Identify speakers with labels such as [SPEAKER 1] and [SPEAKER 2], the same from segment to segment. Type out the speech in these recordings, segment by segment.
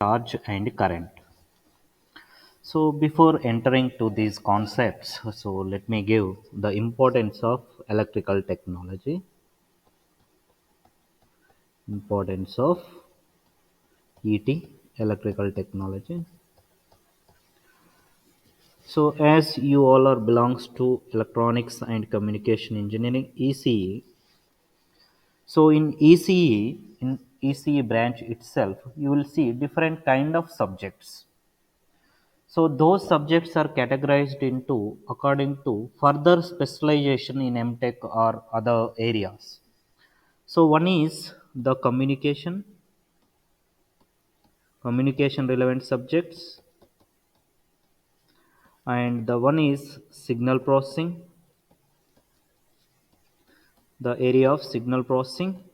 [SPEAKER 1] Charge and current. So before entering to these concepts, so let me give the importance of electrical technology. Importance of ET, electrical technology. So as you all are belongs to electronics and communication engineering ECE. So in ECE branch itself, you will see different kind of subjects. So those subjects are categorized into according to further specialization in MTech or other areas. So one is the communication relevant subjects, and the one is signal processing, the area of signal processing,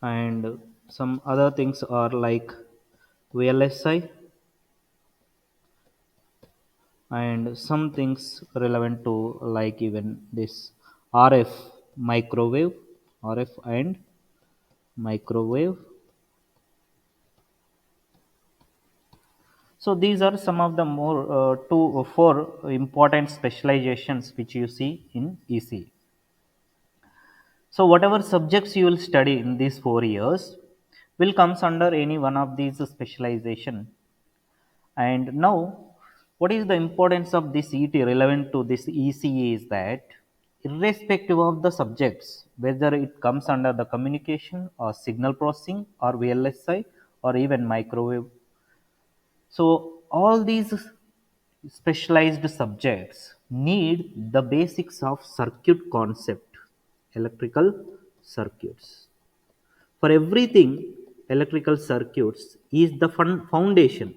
[SPEAKER 1] and some other things are like VLSI and some things relevant to like even this RF microwave, RF and microwave. So these are some of the more two or four important specializations which you see in EC. So whatever subjects you will study in these 4 years will comes under any one of these specialization. And now, what is the importance of this ET relevant to this ECE is that irrespective of the subjects, whether it comes under the communication or signal processing or VLSI or even microwave. So all these specialized subjects need the basics of circuit concept, electrical circuits. For everything, electrical circuits is the foundation.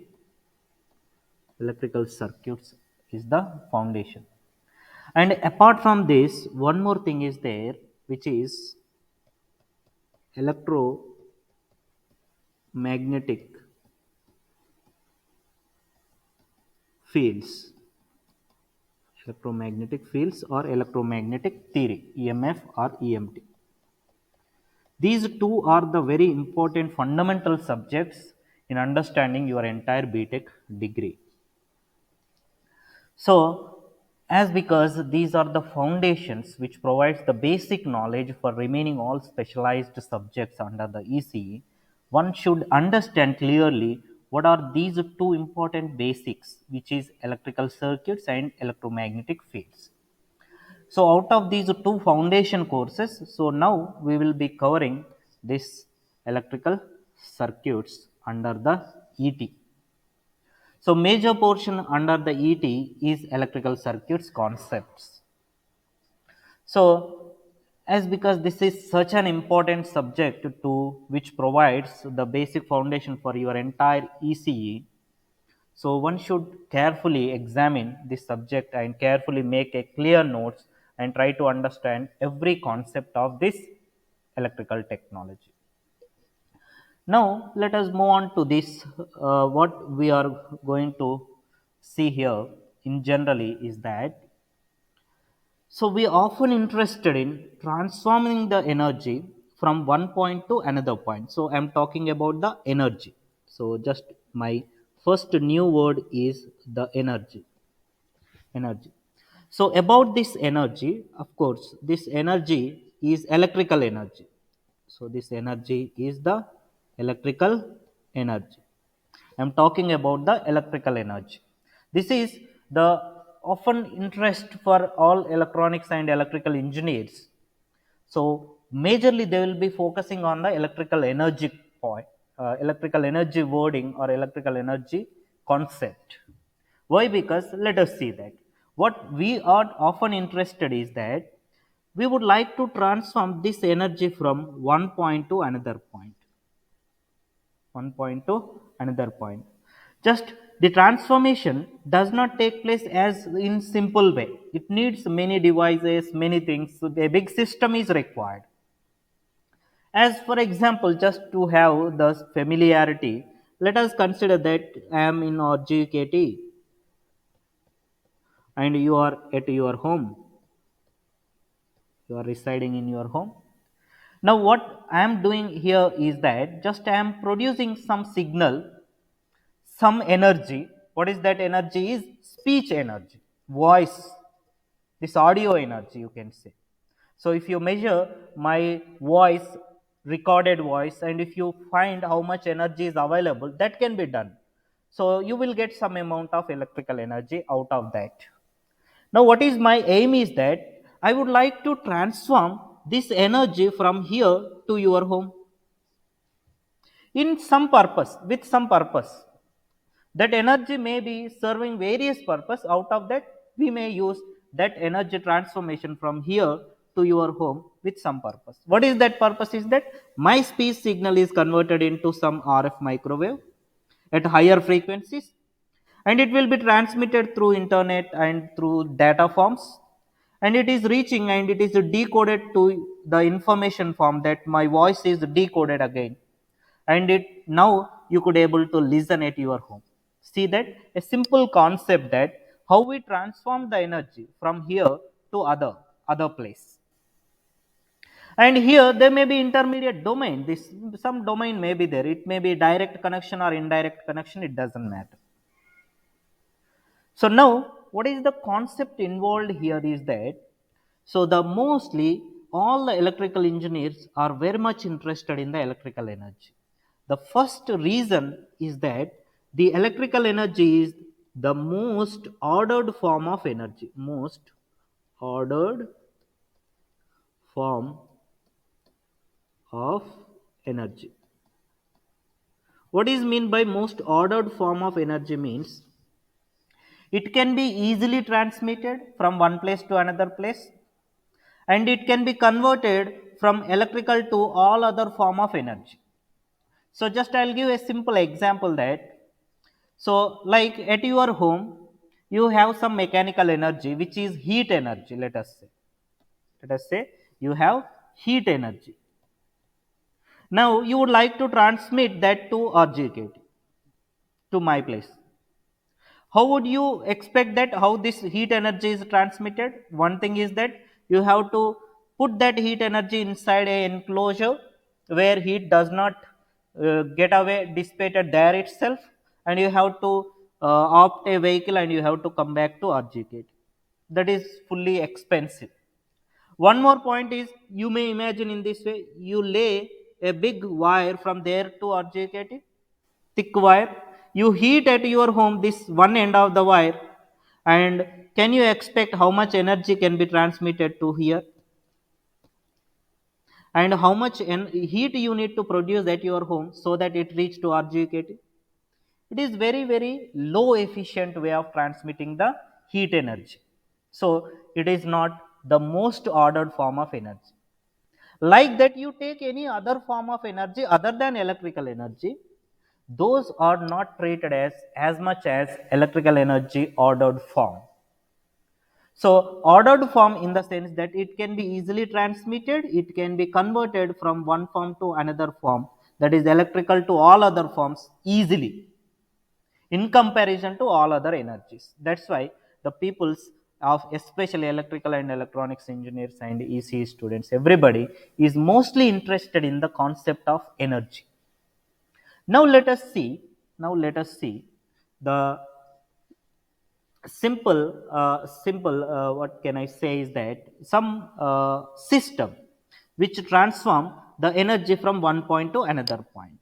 [SPEAKER 1] Electrical circuits is the foundation. And apart from this, one more thing is there, which is electromagnetic fields. Electromagnetic fields or electromagnetic theory, EMF or EMT. These two are the very important fundamental subjects in understanding your entire BTech degree. So, as because these are the foundations which provides the basic knowledge for remaining all specialized subjects under the ECE, one should understand clearly what are these two important basics, which is electrical circuits and electromagnetic fields. So out of these two foundation courses, so now we will be covering this electrical circuits under the ET. So major portion under the ET is electrical circuits concepts. So as because this is such an important subject to which provides the basic foundation for your entire ECE, so one should carefully examine this subject and carefully make a clear notes and try to understand every concept of this electrical technology. Now let us move on to this. What we are going to see here in generally is that so we are often interested in transforming the energy from one point to another point. So I'm talking about the energy. So just my first new word is the energy. So about this energy, of course, this energy is electrical energy. So this energy is the electrical energy. I'm talking about the electrical energy. This is the often interest for all electronics and electrical engineers. So majorly they will be focusing on the electrical energy point, electrical energy wording or electrical energy concept. Why? Because let us see that what we are often interested is that we would like to transform this energy from one point to another point. One point to another point. Just the transformation does not take place as in simple way. It needs many devices, many things. So a big system is required. As for example, just to have the familiarity, let us consider that I am in our GKT and you are at your home. You are residing in your home. Now what I am doing here is that just I am producing some signal, some energy. What is that energy? Is speech energy, voice, this audio energy you can say. So if you measure my voice, recorded voice, and if you find how much energy is available, that can be done. So you will get some amount of electrical energy out of that. Now what is my aim is that I would like to transform this energy from here to your home in some purpose, with some purpose. That energy may be serving various purpose. Out of that we may use that energy transformation from here to your home with some purpose. What is that purpose? Is that my speech signal is converted into some RF microwave at higher frequencies, and it will be transmitted through internet and through data forms, and it is reaching and it is decoded to the information form, that my voice is decoded again, and it now you could able to listen at your home. See that a simple concept, that how we transform the energy from here to other place. And here there may be intermediate domain, this some domain may be there, it may be direct connection or indirect connection, it doesn't matter. So now what is the concept involved here is that, so the mostly all the electrical engineers are very much interested in the electrical energy. The first reason is that the electrical energy is the most ordered form of energy, most ordered form of energy. What is mean by most ordered form of energy means it can be easily transmitted from one place to another place, and it can be converted from electrical to all other form of energy. So just I'll give a simple example that, so like at your home you have some mechanical energy which is heat energy, let us say you have heat energy. Now you would like to transmit that to RGKT, to my place. How would you expect that how this heat energy is transmitted? One thing is that you have to put that heat energy inside a enclosure where heat does not get away dissipated there itself, and you have to opt a vehicle and you have to come back to RGKT. That is fully expensive. One more point is, you may imagine in this way, you lay a big wire from there to RGKT, thick wire. You heat at your home this one end of the wire, and can you expect how much energy can be transmitted to here, and how much heat you need to produce at your home so that it reach to RGKT? It is very very low efficient way of transmitting the heat energy. So it is not the most ordered form of energy. Like that, you take any other form of energy other than electrical energy, those are not treated as much as electrical energy ordered form. So ordered form in the sense that it can be easily transmitted, it can be converted from one form to another form, that is electrical to all other forms easily in comparison to all other energies. That's why the peoples of especially electrical and electronics engineers and ECE students, everybody is mostly interested in the concept of energy. Now let us see, the simple what can I say is that some system which transform the energy from one point to another point,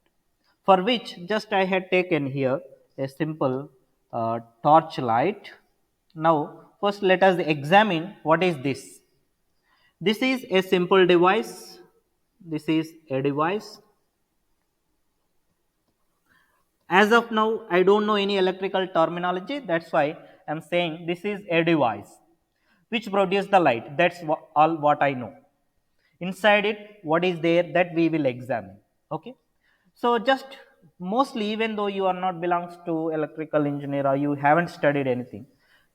[SPEAKER 1] for which just I had taken here a simple torch light. Now first let us examine what is this. This is a simple device, this is a device. As of now I don't know any electrical terminology, that's why I'm saying this is a device which produce the light. That's all what I know. Inside it what is there, that we will examine. Okay, so just mostly, even though you are not belongs to electrical engineer or you haven't studied anything,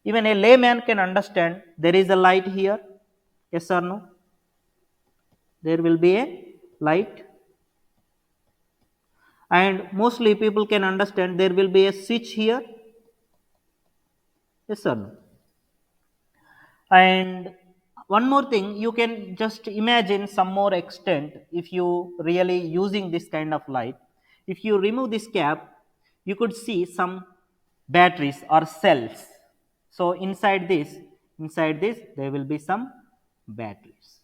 [SPEAKER 1] even a layman can understand there is a light here. Yes or no? There will be a light, and mostly people can understand there will be a switch here. Yes or no? And one more thing, you can just imagine some more extent if you really using this kind of light. If you remove this cap, you could see some batteries or cells. So inside this there will be some batteries.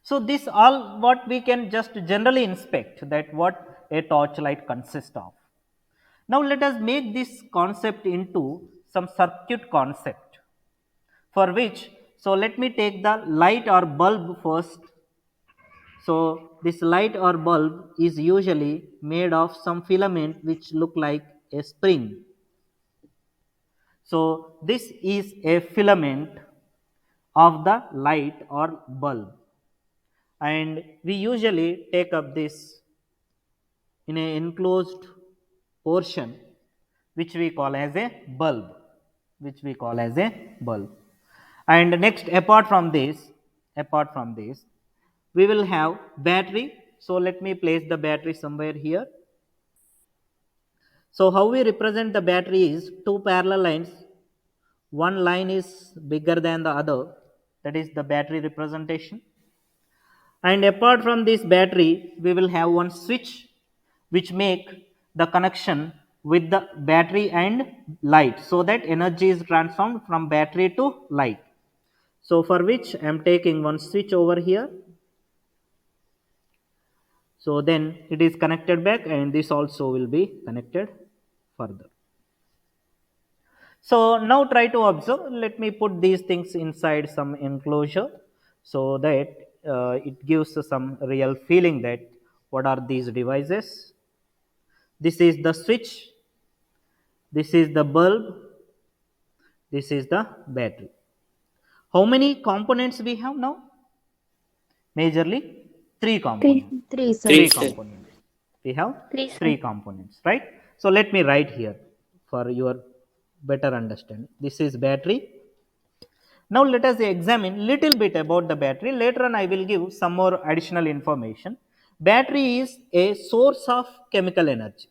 [SPEAKER 1] So this all what we can just generally inspect, that what a torchlight consists of. Now let us make this concept into some circuit concept, for which, so let me take the light or bulb first. So this light or bulb is usually made of some filament which look like a spring. So this is a filament of the light or bulb, and we usually take up this in a enclosed portion which we call as a bulb, which we call as a bulb. And next, apart from this, we will have battery. So let me place the battery somewhere here. So how we represent the battery is two parallel lines. One line is bigger than the other, that is the battery representation. And apart from this battery, we will have one switch which make the connection with the battery and light, so that energy is transformed from battery to light. So for which I am taking one switch over here. So then it is connected back, and this also will be connected further. So now try to observe. Let me put these things inside some enclosure, so that it gives some real feeling that what are these devices. This is the switch, this is the bulb, this is the battery. How many components we have now? Majorly three
[SPEAKER 2] Three.
[SPEAKER 1] components.
[SPEAKER 2] Three, sir.
[SPEAKER 3] Three,
[SPEAKER 1] Three
[SPEAKER 3] sir.
[SPEAKER 1] components. We have
[SPEAKER 2] Three, sir.
[SPEAKER 1] three components, right? So let me write here for your better understanding. This is battery. Now let us examine little bit about the battery. Later on I will give some more additional information. Battery is a source of chemical energy.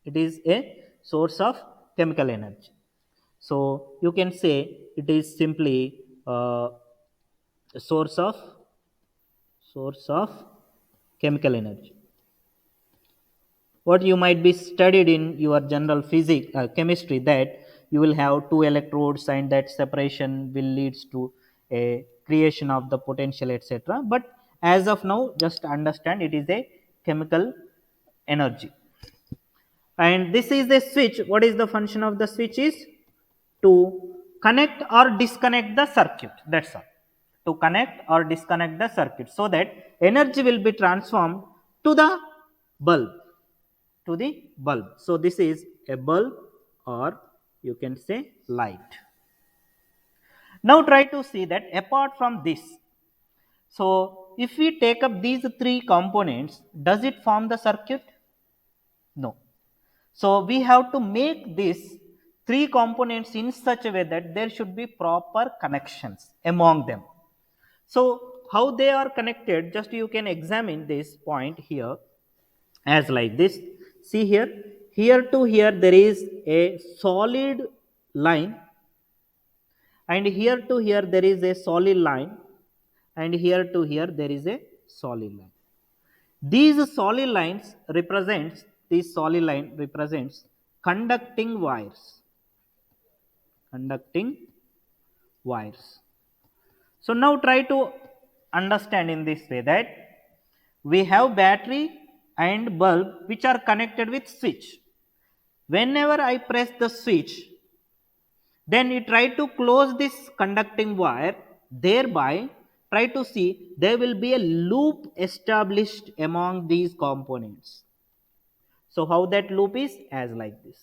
[SPEAKER 1] It is a source of chemical energy. So you can say it is simply a source of chemical energy. What you might be studied in your general physics, chemistry, that you will have two electrodes and that separation will leads to a creation of the potential, etc. But as of now, just understand it is a chemical energy. And this is a switch. What is the function of the switch is to connect or disconnect the circuit, that's all. To connect or disconnect the circuit, so that energy will be transformed to the bulb, to the bulb. So this is a bulb, or you can say light. Now try to see that apart from this, so if we take up these three components, does it form the circuit? No. So we have to make these three components in such a way that there should be proper connections among them. So how they are connected, just you can examine this point here as like this. See here, here to here there is a solid line, and here to here there is a solid line, and here to here there is a solid line. This solid line represents conducting wires. Conducting wires. So now try to understand in this way that we have battery and bulb which are connected with switch. Whenever I press the switch, then you try to close this conducting wire, thereby try to see there will be a loop established among these components. So how that loop is? As like this.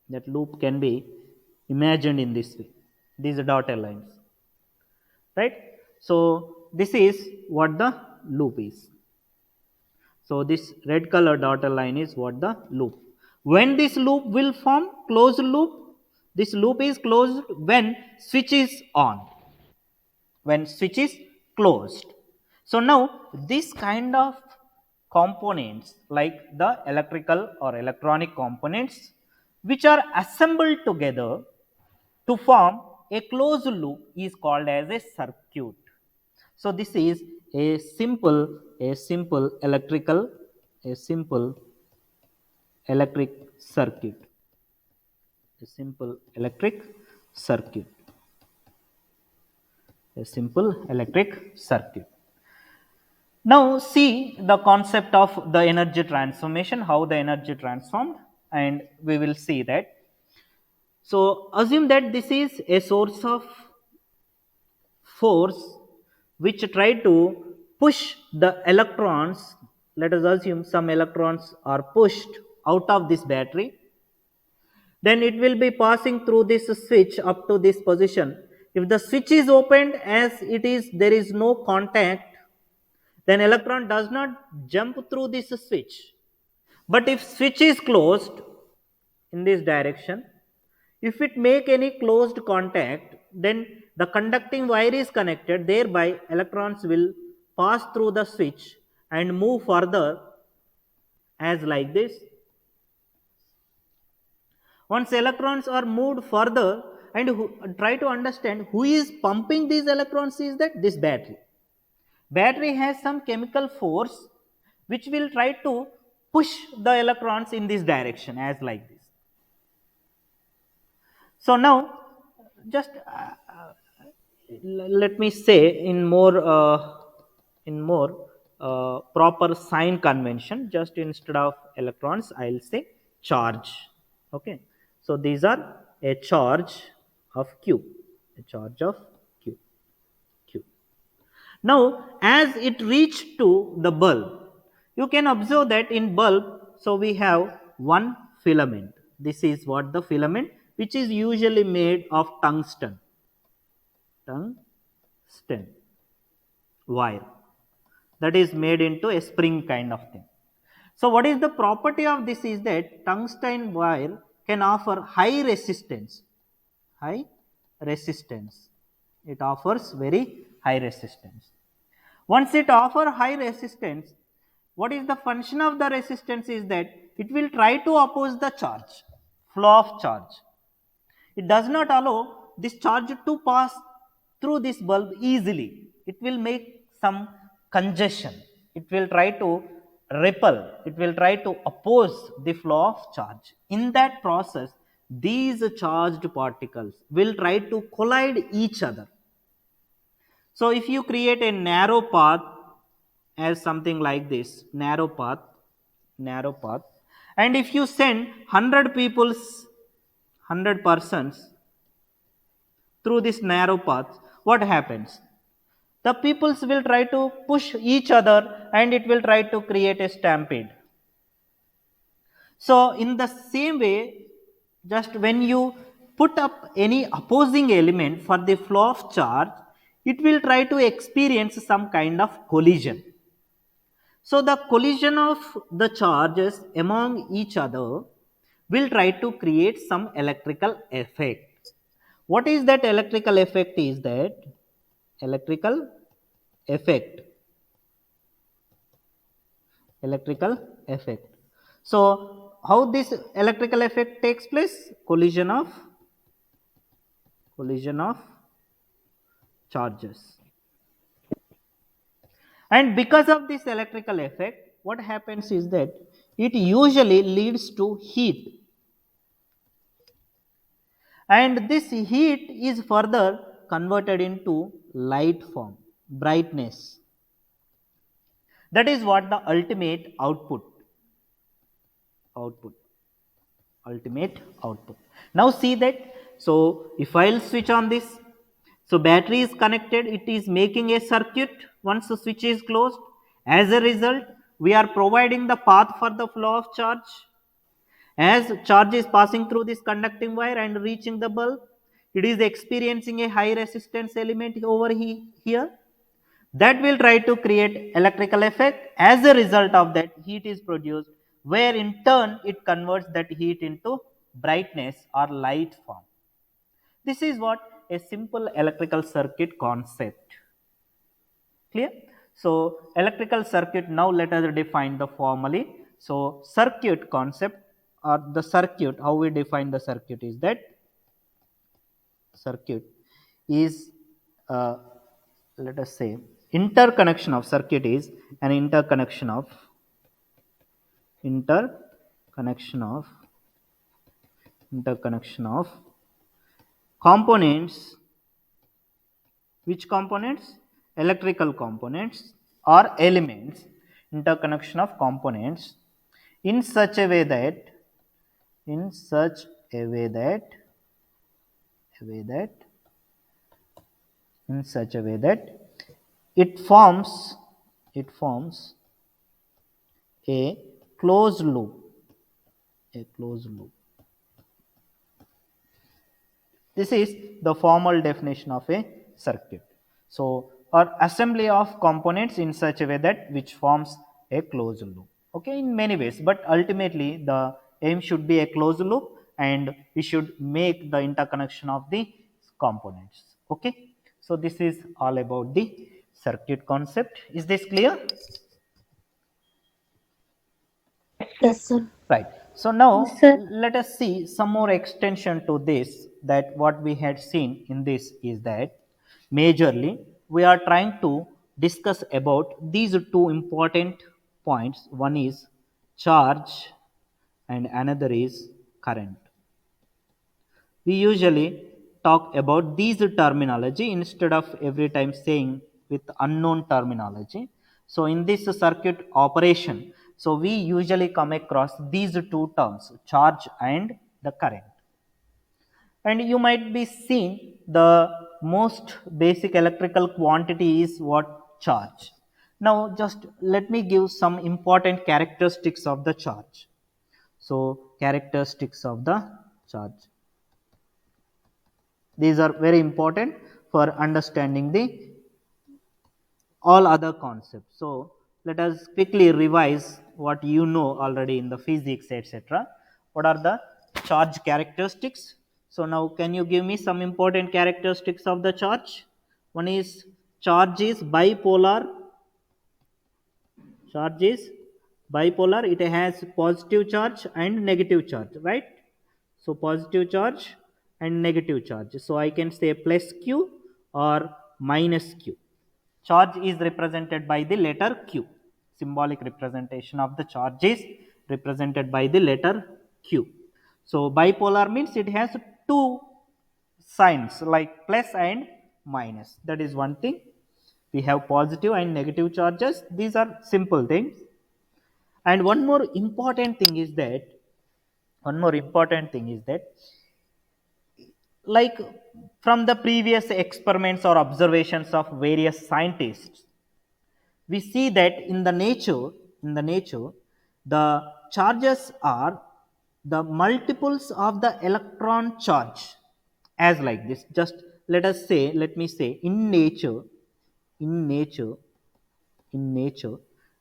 [SPEAKER 1] That loop can be imagined in this way. These are dotted lines, right? So this is what the loop is. So this red color dotted line is what the loop. When this loop will form, closed loop, this loop is closed when switch is on, when switch is closed. So now this kind of components, like the electrical or electronic components, which are assembled together to form a closed loop is called as a circuit. So this is a simple a simple electric circuit, a simple electric circuit, a simple electric circuit. Now see the concept of the energy transformation, how the energy transformed, and we will see that. So assume that this is a source of force which try to push the electrons. Let us assume some electrons are pushed out of this battery, then it will be passing through this switch up to this position. If the switch is opened, as it is there is no contact, then electron does not jump through this switch. But if switch is closed in this direction, if it make any closed contact, then the conducting wire is connected, thereby electrons will pass through the switch and move further as like this. Once electrons are moved further, and try to understand who is pumping these electrons, is that this battery. Battery has some chemical force which will try to push the electrons in this direction as like this. So now just let me say in more proper sign convention, just instead of electrons I'll say charge. Okay, so these are a charge of q, a charge of q. Now as it reached to the bulb, you can observe that in bulb, so we have one filament. This is what the filament, which is usually made of tungsten wire, that is made into a spring kind of thing. So what is the property of this is that tungsten wire can offer high resistance. High resistance. It offers very high resistance. Once it offer high resistance, what is the function of the resistance is that it will try to oppose the charge, flow of charge. It does not allow this charge to pass through this bulb easily. It will make some congestion. It will try to repel. It will try to oppose the flow of charge. In that process, these charged particles will try to collide each other. So if you create a narrow path as something like this, narrow path, and if you send 100 people's, 100 persons through this narrow path, what happens? The peoples will try to push each other and it will try to create a stampede. So in the same way, just when you put up any opposing element for the flow of charge, it will try to experience some kind of collision. So the collision of the charges among each other will try to create some electrical effect. What is that electrical effect? Is that electrical effect? Electrical effect. So how this electrical effect takes place? Collision of charges. And because of this electrical effect, what happens is that it usually leads to heat, and this heat is further converted into light form, brightness. That is what the output ultimate output. Now see that, so if I'll switch on this, so battery is connected, it is making a circuit. Once the switch is closed, as a result we are providing the path for the flow of charge. As charge is passing through this conducting wire and reaching the bulb, it is experiencing a high resistance element over here, that will try to create electrical effect. As a result of that, heat is produced, where in turn it converts that heat into brightness or light form. This is what a simple electrical circuit concept. Clear? So electrical circuit, now let us define the formally. So circuit concept or the circuit, how we define the circuit is that circuit is uh, let us say interconnection of circuit is an interconnection of interconnection of components. Which components? Electrical components or elements. Interconnection of components in such a way that in such a way that a way that in such a way that it forms a closed loop, a closed loop. This is the formal definition of a circuit. So, or assembly of components in such a way that which forms a closed loop. Okay, in many ways, but ultimately the aim should be a closed loop and we should make the interconnection of the components. Okay, so this is all about the circuit concept. Is this clear?
[SPEAKER 2] Yes, sir.
[SPEAKER 1] Right. So now
[SPEAKER 2] Yes, sir.
[SPEAKER 1] let us see some more extension to this, that what we had seen in this is that majorly we are trying to discuss about these two important points. One is charge and another is current. We usually talk about these terminology instead of every time saying with unknown terminology. So in this circuit operation, so we usually come across these two terms, charge and the current. And you might be seeing the most basic electrical quantity is what? Charge. Now just let me give some important characteristics of the charge. So characteristics of the charge. These are very important for understanding the all other concepts. So let us quickly revise what you know already in the physics, etc. What are the charge characteristics? So now can you give me some important characteristics of the charge? One is charge is bipolar. Charge is bipolar. It has positive charge and negative charge, right? So positive charge and negative charge. So I can say plus Q or minus Q. Charge is represented by the letter Q. Symbolic representation of the charge is represented by the letter Q. So bipolar means it has two signs like plus and minus. That is one thing. We have positive and negative charges. These are simple things. And one more important thing is that like from the previous experiments or observations of various scientists, we see that in the nature the charges are the multiples of the electron charge. As like this, just let me say in nature in nature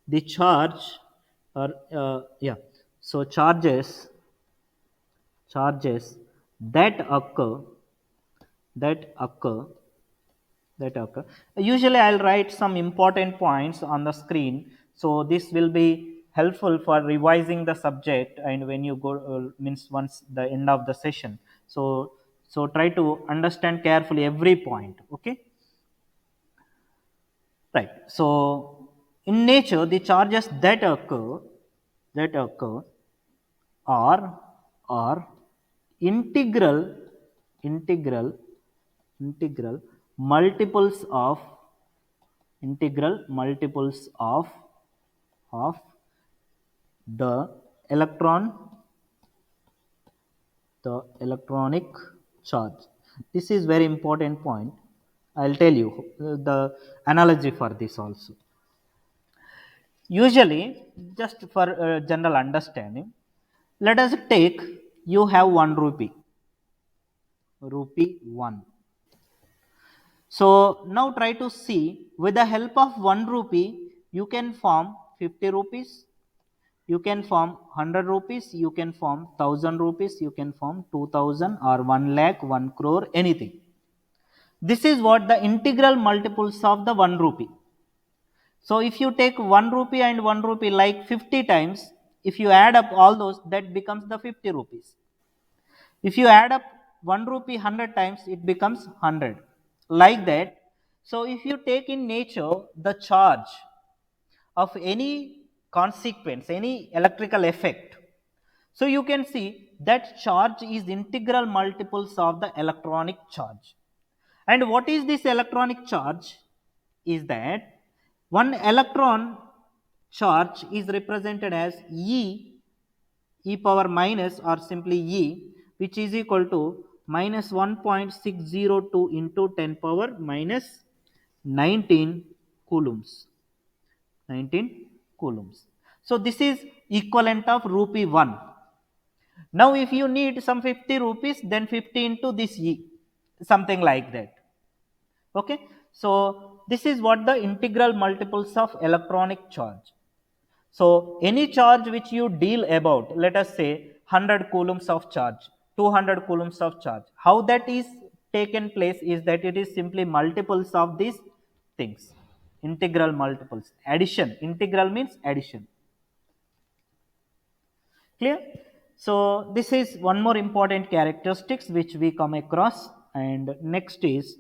[SPEAKER 1] the charge or yeah, so charges that occur that occur that occur. Usually I'll write some important points on the screen, so this will be helpful for revising the subject and when you go means once the end of the session. So try to understand carefully every point. Okay, right. So in nature the charges that occur are integral integral integral multiples of of the electron the electronic charge. This is very important point. I'll tell you the analogy for this also. Usually, just for general understanding, let us take you have 1 rupee, rupee 1. So now try to see with the help of 1 rupee, you can form 50 rupees, you can form 100 rupees, you can form 1000 rupees, you can form 2000 or 1 lakh, 1 crore, anything. This is what the integral multiples of the 1 rupee. So if you take 1 rupee and 1 rupee like 50 times, if you add up all those, that becomes the 50 rupees. If you add up 1 rupee 100 times, it becomes 100. Like that. So if you take in nature the charge of any consequence, any electrical effect, so you can see that charge is integral multiples of the electronic charge. And what is this electronic charge? Is that one electron charge is represented as e power minus or simply e, which is equal to minus 1.602 into 10 power minus 19 coulombs. 19 coulombs. So this is equivalent of rupee 1. Now if you need some 50 rupees, then 50 into this e, something like that. Okay. So this is what the integral multiples of electronic charge. So any charge which you deal about, let us say 100 coulombs of charge, 200 coulombs of charge, how that is taken place is that it is simply multiples of these things, integral multiples, addition. Integral means addition. Clear? So this is one more important characteristics which we come across, and next is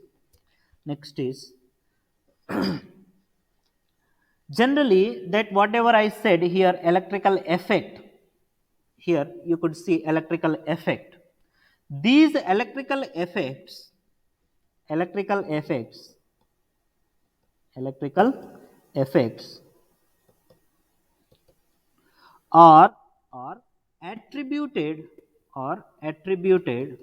[SPEAKER 1] generally that whatever I said here, electrical effect, here you could see electrical effect. These electrical effects electrical effects are attributed or attributed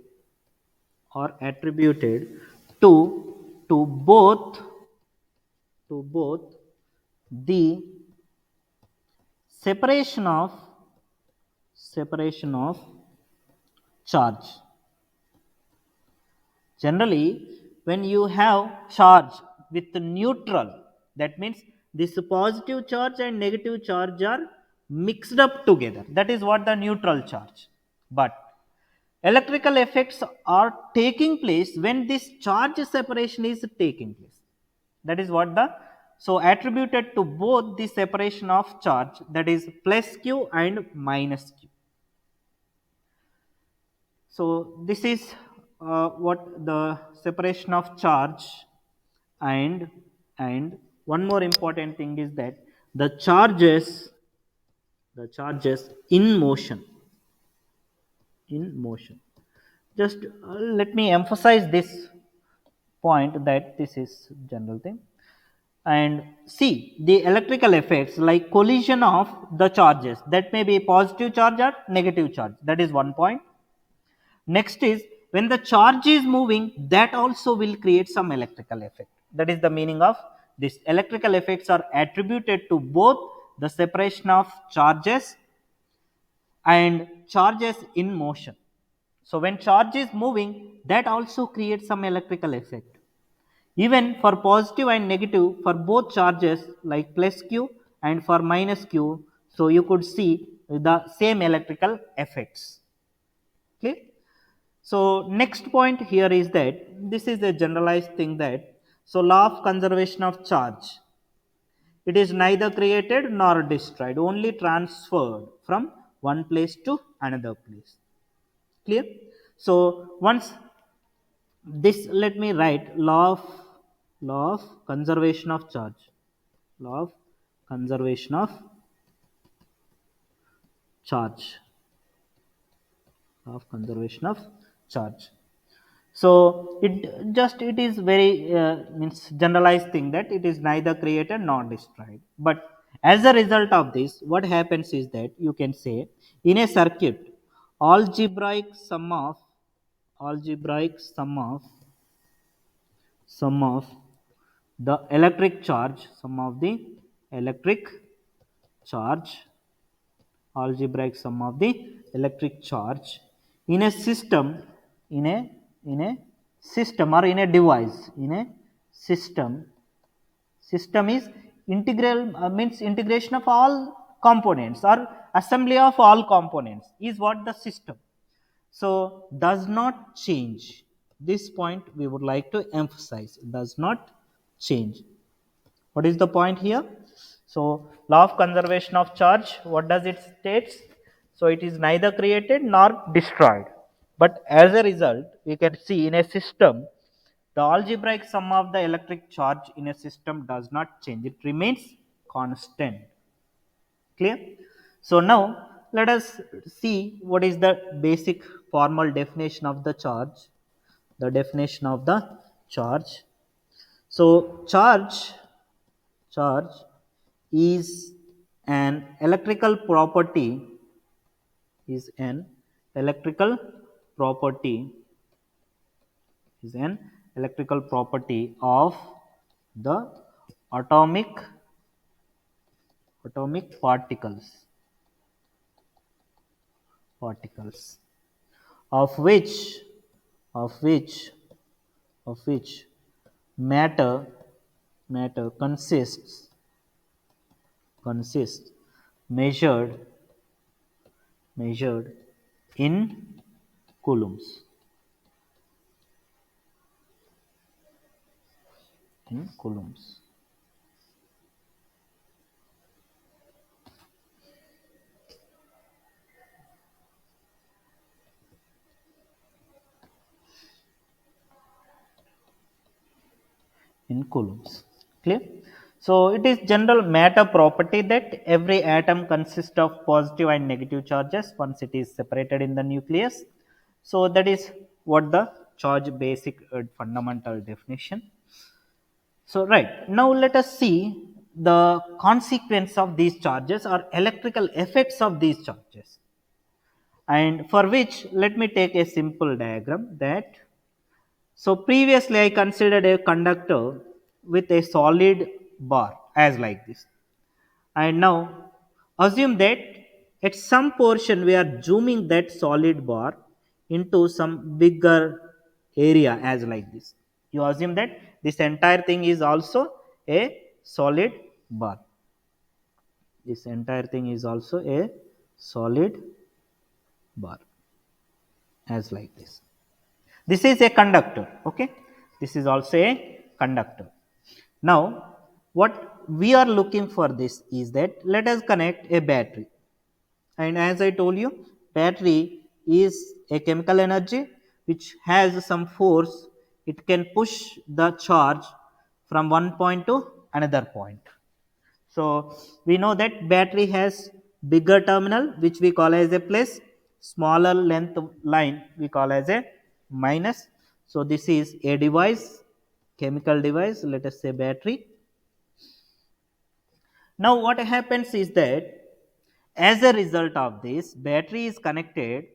[SPEAKER 1] attributed to both the separation of charge. Generally, when you have charge with neutral, that means this positive charge and negative charge are mixed up together. That is what the neutral charge. But electrical effects are taking place when this charge separation is taking place. That is what the, so attributed to both the separation of charge, that is plus q and minus q. So this is what the separation of charge, and one more important thing is that the charges in motion. Just let me emphasize this point, that this is general thing. And see the electrical effects like collision of the charges, that may be positive charge or negative charge. That is one point. Next is when the charge is moving, that also will create some electrical effect. That is the meaning of this. Electrical effects are attributed to both the separation of charges and charges in motion. So when charge is moving, that also creates some electrical effect. Even for positive and negative, for both charges like plus q and for minus q, so you could see the same electrical effects. Okay. So next point here is that this is a generalized thing, that so law of conservation of charge, it is neither created nor destroyed, only transferred from one place to another place. Clear? So once this, let me write law of conservation of charge. Law of conservation of charge. Law of conservation of charge. So it is very means generalized thing, that it is neither created nor destroyed. But as a result of this, what happens is that you can say in a circuit, algebraic sum of algebraic sum of the electric charge, sum of the electric charge, algebraic sum of the electric charge in a system, in a in a system or in a device, in a system is integral, means integration of all components or assembly of all components is what the system. So does not change. This point we would like to emphasize, does not change. What is the point here? So law of conservation of charge, what does it states? So it is neither created nor destroyed. But as a result, we can see in a system, the algebraic sum of the electric charge in a system does not change. It remains constant. Clear? So now let us see what is the basic formal definition of the charge. The definition of the charge. So charge is an electrical property is an electrical property is an electrical property of the atomic atomic particles of of which of which matter consists measured in coulombs in coulombs in coulombs. Clear? So it is general matter property that every atom consists of positive and negative charges once it is separated in the nucleus. So that is what the charge basic fundamental definition. So right now let us see the consequence of these charges or electrical effects of these charges, and for which let me take a simple diagram that. So previously I considered a conductor with a solid bar as like this. And now assume that at some portion we are zooming that solid bar into some bigger area as like this. You assume that this entire thing is also a solid bar. This entire thing is also a solid bar as like this. This is a conductor, okay? This is also a conductor. Now, what we are looking for this is that let us connect a battery. And as I told you, battery is a chemical energy which has some force. It can push the charge from one point to another point. So we know that battery has bigger terminal which we call as a plus, smaller length line we call as a minus. So this is a device, chemical device, let us say battery. Now what happens is that as a result of this, battery is connected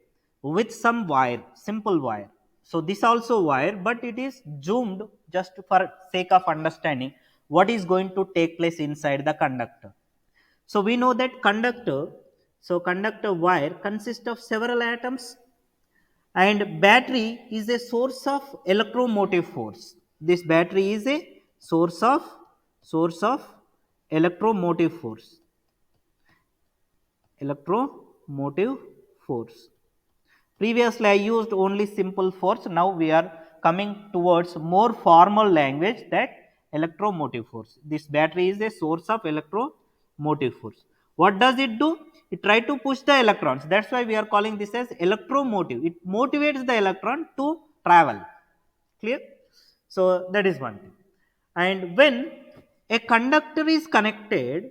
[SPEAKER 1] with some wire, simple wire. So this also wire, but it is zoomed just for sake of understanding what is going to take place inside the conductor. So we know that conductor wire consists of several atoms, and battery is a source of electromotive force. This battery is a source of electromotive force. Electromotive force. Previously, I used only simple force. Now we are coming towards more formal language that electromotive force. This battery is a source of electromotive force. What does it do? It try to push the electrons. That's why we are calling this as electromotive. It motivates the electron to travel. Clear? So that is one thing. And when a conductor is connected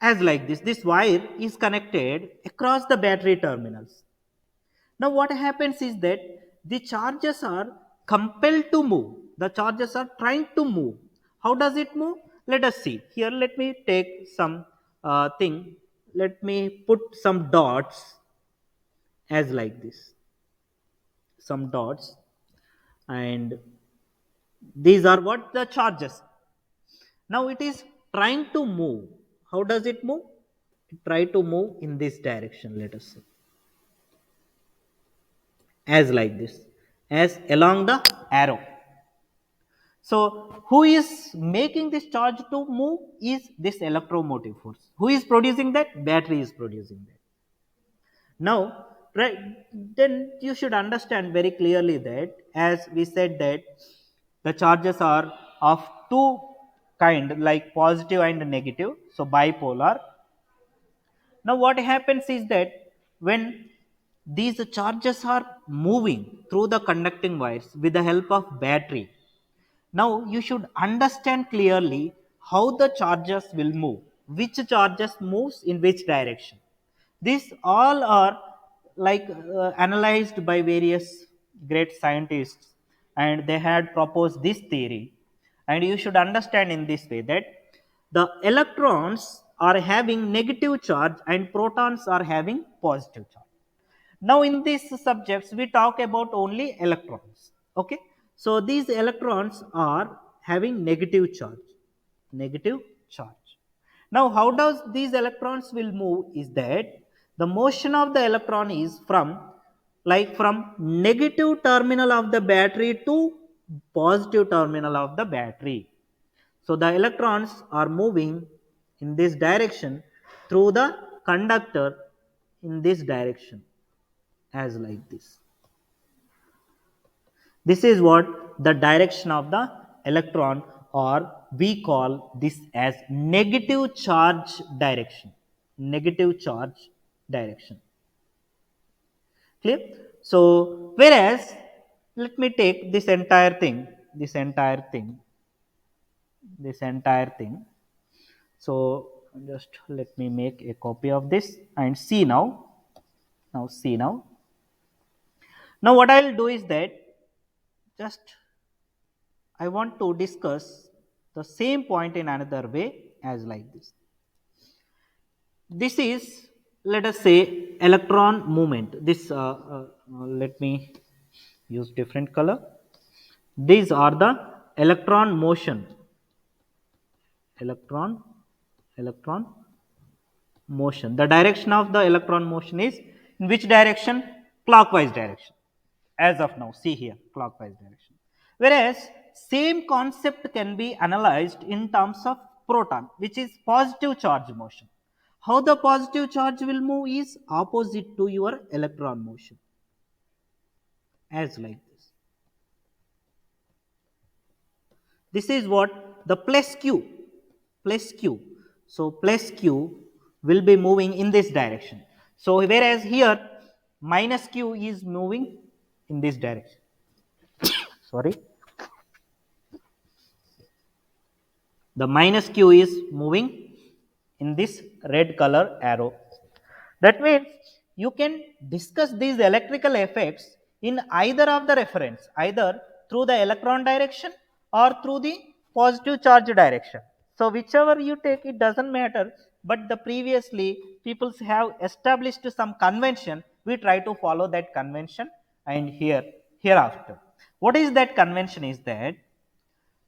[SPEAKER 1] as like this wire is connected across the battery terminals. Now what happens is that the charges are compelled to move. The charges are trying to move. How does it move? Let us see. Here let me take some thing. Let me put some dots as like this. Some dots, and these are what the charges. Now it is trying to move. How does it move? It try to move in this direction, let us say, as like this, as along the arrow. So who is making this charge to move is this electromotive force. Who is producing that? Battery is producing that. Now, right, then you should understand very clearly that as we said that the charges are of two kind like positive and negative, so bipolar. Now what happens is that when these charges are moving through the conducting wires with the help of battery, now you should understand clearly how the charges will move, which charges moves in which direction. These all are like analyzed by various great scientists, and they had proposed this theory. And you should understand in this way that the electrons are having negative charge and protons are having positive charge. Now in these subjects we talk about only electrons. Okay, so these electrons are having negative charge, negative charge. Now how does these electrons will move is that the motion of the electron is from negative terminal of the battery to positive terminal of the battery. So the electrons are moving in this direction through the conductor in this direction, as like this. This is what the direction of the electron, or we call this as negative charge direction. Negative charge direction. Clear? So, whereas, let me take this entire thing, this entire thing, this entire thing. So, just let me make a copy of this and see now. Now, see now. Now, what I will do is that just I want to discuss the same point in another way as like this. This is, let us say, electron movement. This, let me use different color. These are the electron motion. Electron motion. The direction of the electron motion is in which direction? Clockwise direction. As of now, see here, clockwise direction. Whereas same concept can be analyzed in terms of proton, which is positive charge motion. How the positive charge will move is opposite to your electron motion, as like this. This is what the plus q, plus q. So plus q will be moving in this direction. So whereas here minus q is moving in this direction. Sorry. The minus q is moving in this red color arrow. That means you can discuss these electrical effects in either of the reference, either through the electron direction or through the positive charge direction. So whichever you take, it doesn't matter, but the previously people have established some convention, we try to follow that convention. And hereafter, what is that convention is that,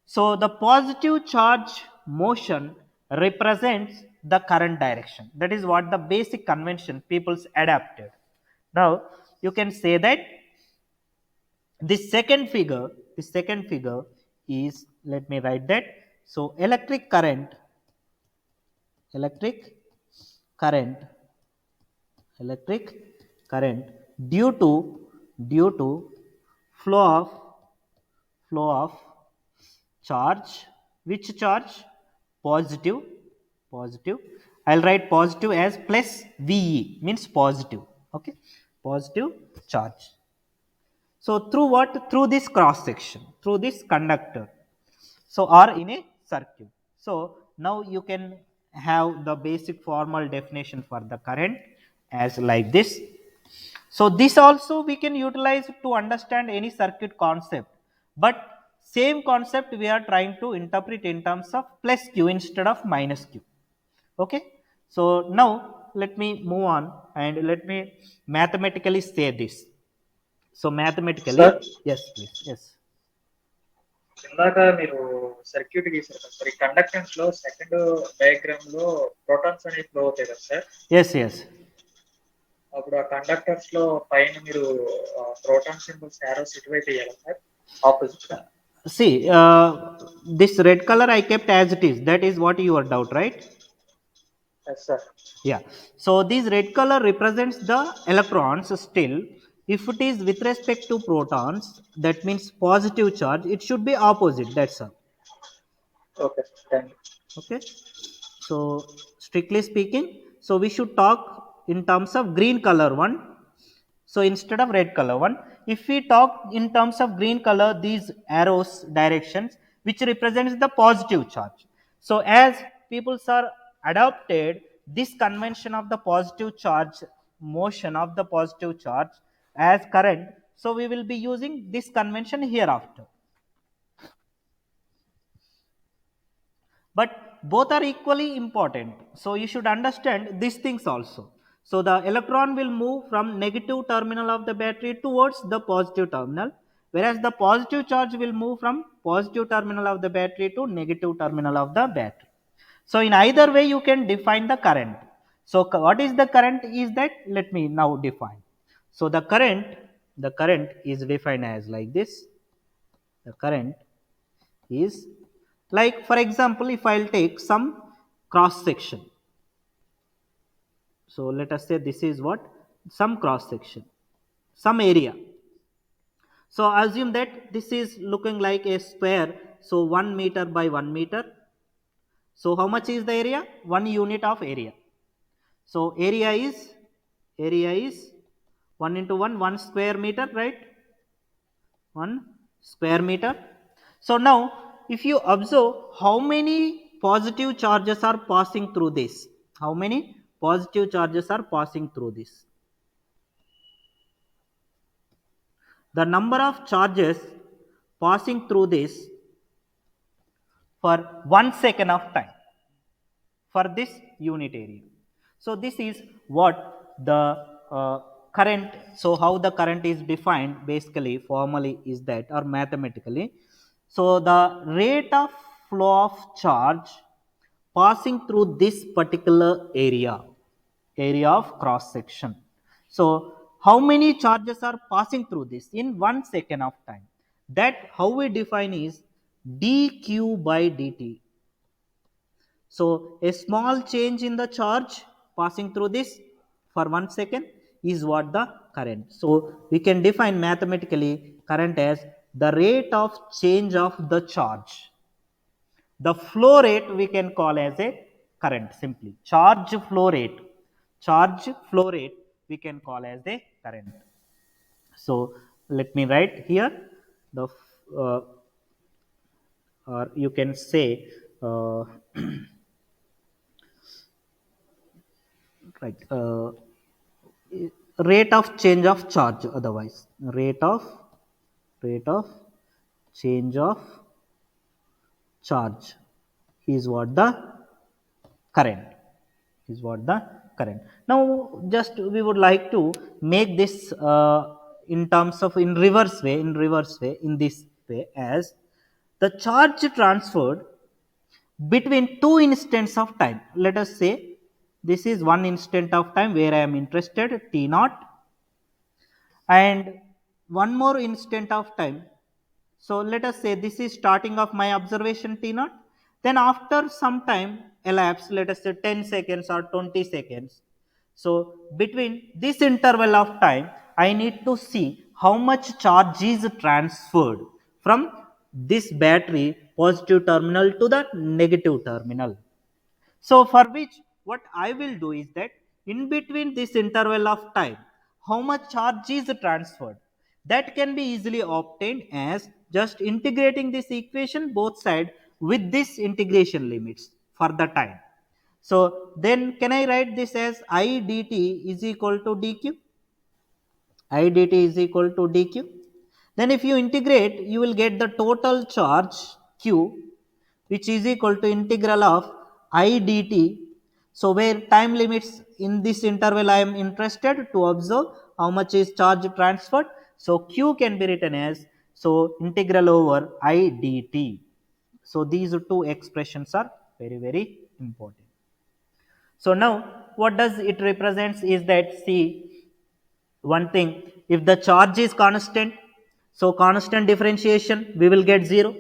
[SPEAKER 1] so the positive charge motion represents the current direction. That is what the basic convention people's adapted. Now you can say that this second figure is, let me write that. So electric current, electric current due to flow of flow of charge. Which charge? Positive, positive. I'll write positive as plus ve, means positive. Okay, positive charge. So through what? Through this cross section, through this conductor, so or in a circuit. So now you can have the basic formal definition for the current as like this. So this also we can utilize to understand any circuit concept, but same concept we are trying to interpret in terms of plus q instead of minus q. Okay. So now let me move on and let me mathematically say this. So mathematically,
[SPEAKER 3] sir
[SPEAKER 1] yes, please, yes,
[SPEAKER 3] ఇందాక మీరు circuit గీసారు కదా sir, ఈ conductance లో second diagram లో protons అనేవి flow అవుతాయి కదా sir.
[SPEAKER 1] yes, yes.
[SPEAKER 3] అప్పుడు ఆ కండక్టర్స్ లో పైన మీరు ప్రోటాన్ సింబల్స్ యారోస్ ఇటువైపు వేయాలి sir, opposite.
[SPEAKER 1] See, this red color I kept as it is. That is what your doubt, right?
[SPEAKER 3] Sir
[SPEAKER 1] Yeah. So this red color represents the electrons still. If it is with respect to protons, that means positive charge, it should be opposite. That's all.
[SPEAKER 3] Okay, thank you.
[SPEAKER 1] Okay, so strictly speaking, so we should talk in terms of green color one, so instead of red color one. If we talk in terms of green color, these arrows directions which represents the positive charge. So as people are adopted this convention of the positive charge, motion of the positive charge as current, so we will be using this convention hereafter. But both are equally important, so you should understand these things also. So the electron will move from negative terminal of the battery towards the positive terminal, whereas the positive charge will move from positive terminal of the battery to negative terminal of the battery. So in either way you can define the current. So what is the current is that, let me now define. So the current is defined as like this. The current is, like for example, if I'll take some cross section. So let us say this is what, some cross section, some area. So assume that this is looking like a square, so 1 meter by 1 meter. So how much is the area? 1 unit of area. So area is 1 into 1, 1 square meter, right? 1 square meter. So now if you observe how many positive charges are passing through this, how many positive charges are passing through this, the number of charges passing through this for 1 second of time for this unit area. So this is what the current. So how the current is defined basically formally is that, or mathematically, so the rate of flow of charge passing through this particular area of cross section. So how many charges are passing through this in 1 second of time, that how we define is dq by dt. So a small change in the charge passing through this for 1 second is what the current. So we can define mathematically current as the rate of change of the charge. The flow rate we can call as a current simply. Charge flow rate we can call as a current. So let me write here the or you can say right rate of change of charge, otherwise rate of change of charge is what the current, is what the current. Now just we would like to make this in terms of in reverse way in this way, as the charge transferred between two instants of time. Let us say this is one instant of time where I am interested, t naught, and one more instant of time. So let us say this is starting of my observation t naught. Then after some time elapsed, let us say 10 seconds or 20 seconds. So between this interval of time, I need to see how much charge is transferred from this battery positive terminal to the negative terminal. So for which what I will do is that in between this interval of time, how much charge is transferred, that can be easily obtained as just integrating this equation both side with this integration limits for the time. So then can I write this as I dt is equal to dq? I dt is equal to dq. Then if you integrate, you will get the total charge q, which is equal to integral of I dt. So where time limits in this interval I am interested to observe how much is charge transferred. So q can be written as, so integral over I dt. So these two expressions are very very important. So now what does it represents is that, see, one thing, if the charge is constant, so constant differentiation we will get 0,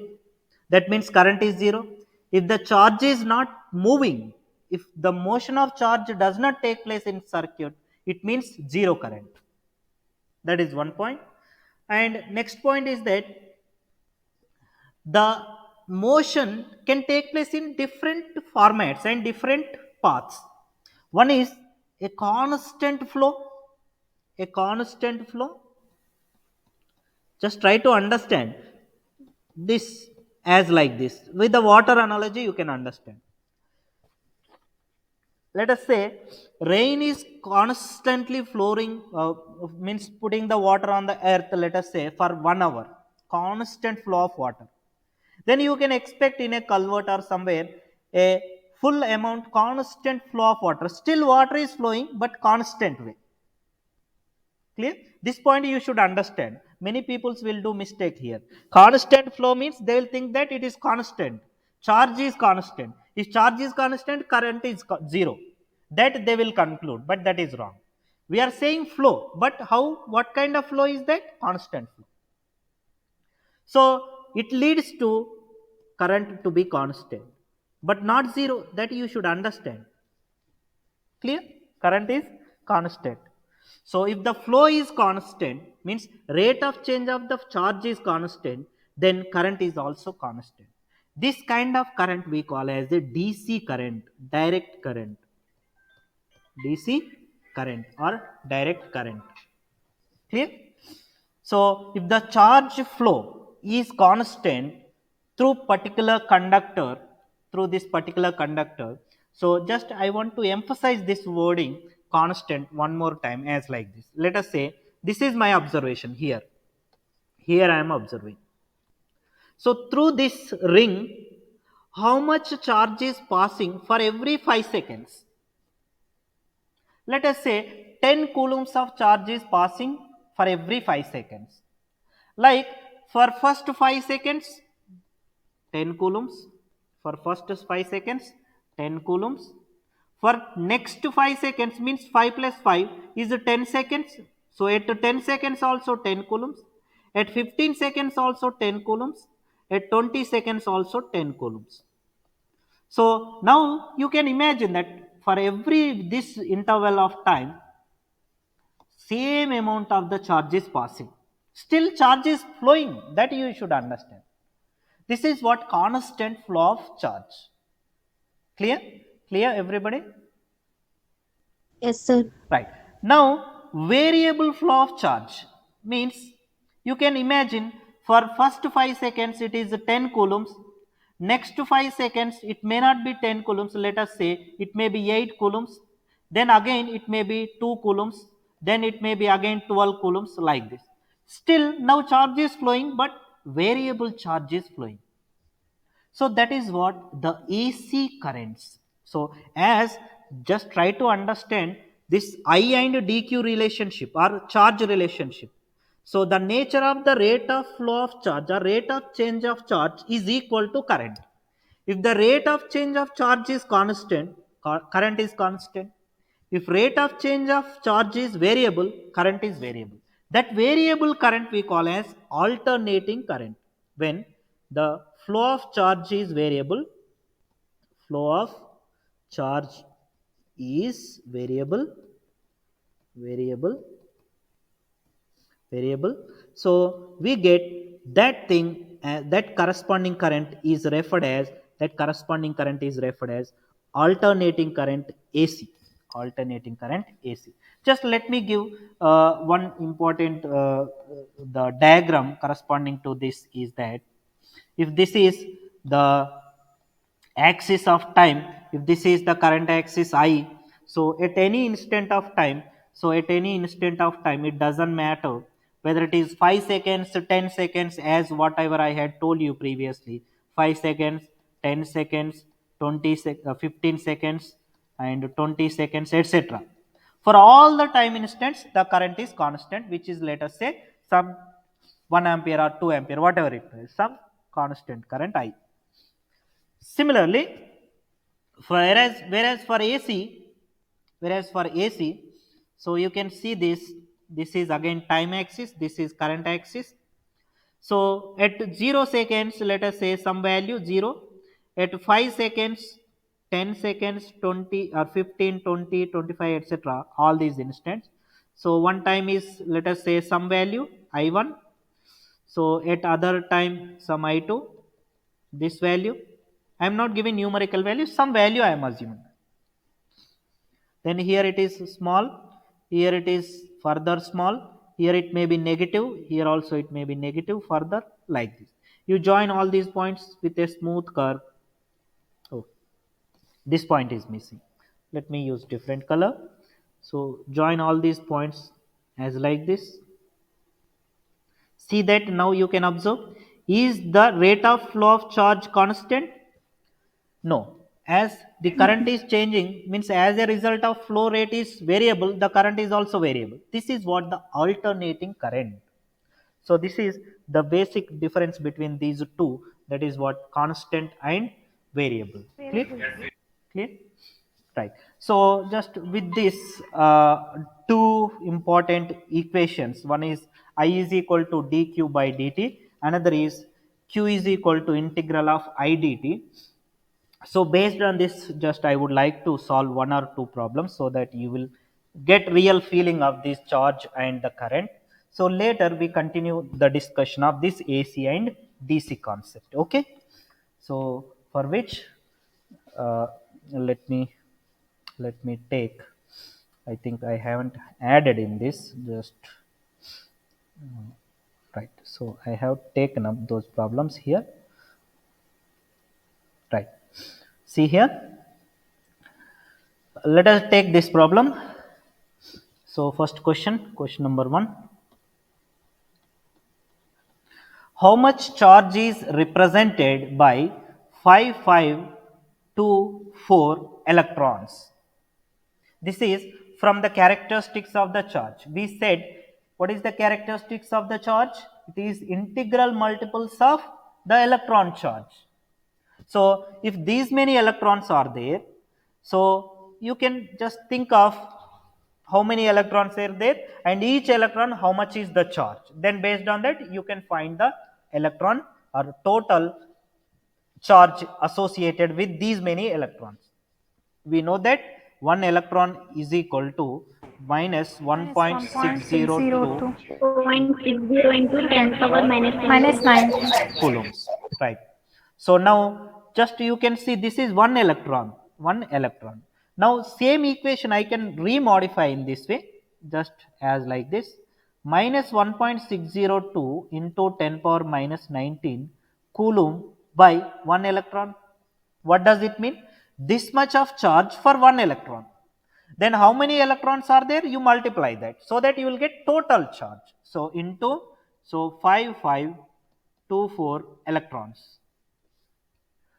[SPEAKER 1] that means current is 0. If the charge is not moving, if the motion of charge does not take place in circuit, it means 0 current. That is one point. And next point is that the motion can take place in different formats and different paths. One is a constant flow, a constant flow. Just try to understand this as like this. With the water analogy, you can understand. Let us say rain is constantly flowing, means putting the water on the earth, let us say for 1 hour, constant flow of water. Then you can expect in a culvert or somewhere a full amount constant flow of water. Still water is flowing but constant way. Clear? This point you should understand. Many people will do mistake here. Constant flow means they will think that it is constant. Charge is constant. If charge is constant, current is zero. That they will conclude, but that is wrong. We are saying flow, but how? What kind of flow is that? Constant flow. So it leads to current to be constant, but not zero. That you should understand. Clear? Current is constant. So if the flow is constant, means rate of change of the charge is constant, then current is also constant. This kind of current we call as a DC current, direct current. DC current or direct current. Clear? So if the charge flow is constant through particular conductor, through this particular conductor, so just I want to emphasize this wording constant one more time as like this. Let us say this is my observation here. Here I am observing. So through this ring, how much charge is passing for every 5 seconds? Let us say 10 coulombs of charge is passing for every 5 seconds. Like for first 5 seconds, 10 coulombs. For first 5 seconds, 10 coulombs. For next 5 seconds means 5 plus 5 is 10 seconds. So at 10 seconds also 10 coulombs. At 15 seconds also 10 coulombs. At 20 seconds also 10 coulombs. So now you can imagine that for every this interval of time, same amount of the charge is passing. Still charge is flowing. That you should understand. This is what constant flow of charge. Clear? Clear everybody?
[SPEAKER 2] Yes, sir.
[SPEAKER 1] Right. Now variable flow of charge means you can imagine for first 5 seconds it is 10 coulombs. Next 5 seconds it may not be 10 coulombs. Let us say it may be 8 coulombs. Then again it may be 2 coulombs. Then it may be again 12 coulombs like this. Still now charge is flowing but variable charge is flowing. So that is what the AC currents. So as just try to understand this I and dq relationship or charge relationship. So the nature of the rate of flow of charge or rate of change of charge is equal to current. If the rate of change of charge is constant, current is constant. If rate of change of charge is variable, current is variable. That variable current we call as alternating current. When the flow of charge is variable, flow of charge is variable, variable. So we get that thing, that corresponding current is referred as, alternating current AC. Alternating current AC. Just let me give one important the diagram corresponding to this is that if this is the axis of time, if this is the current axis I, so at any instant of time, it doesn't matter whether it is 5 seconds, 10 seconds, as whatever I had told you previously, 5 seconds, 10 seconds, 15 seconds and 20 seconds, etc. For all the time instants the current is constant, which is, let us say, some 1 ampere or 2 ampere, whatever it is, some constant current I. Similarly, whereas for AC, so you can see this. This is again time axis. This is current axis. So at 0 seconds, let us say some value 0. At 5 seconds, 10 seconds, 20 or 15, 20, 25, etc. All these instants. So one time is, let us say, some value I1. So at other time some I2. this value. I am not giving numerical value, some value I am assuming. Then here it is small, here it is further small, here it may be negative, here also it may be negative, further like this. You join all these points with a smooth curve. Oh, this point is missing. Let me use different color. So join all these points as like this. See that now you can observe, is the rate of flow of charge constant? No. As the current is changing, means as a result of flow rate is variable, the current is also variable. This is what the alternating current. So this is the basic difference between these two, that is what constant and variable. Clear? Clear? Right. So just with this two important equations, one is I is equal to dq by dt, another is q is equal to integral of I dt. So based on this, just I would like to solve one or two problems so that you will get real feeling of this charge and the current. So later we continue the discussion of this AC and DC concept. Okay, so for which uh, let me take, I think I haven't added in this, just right. So I have taken up those problems here. Right, see here, let us take this problem. So first question number 1. How much charge is represented by 5524 electrons? This is from the characteristics of the charge. We said, what is the characteristics of the charge? It is integral multiples of the electron charge. So if these many electrons are there, so you can just think of how many electrons are there and each electron how much is the charge. Then based on that you can find the electron or total charge associated with these many electrons. We know that one electron is equal to minus
[SPEAKER 4] minus
[SPEAKER 1] 1.602
[SPEAKER 4] 1.602
[SPEAKER 2] 0.60 into 10 power minus
[SPEAKER 4] minus
[SPEAKER 2] 9.
[SPEAKER 4] 9.
[SPEAKER 1] coulombs, right? So now just you can see this is one electron. Now same equation I can remodify in this way, just as like this, minus 1.602 into 10 power minus 19 coulomb by one electron. What does it mean? This much of charge for one electron. Then how many electrons are there? You multiply that so that you will get total charge. So into, so 5524 electrons.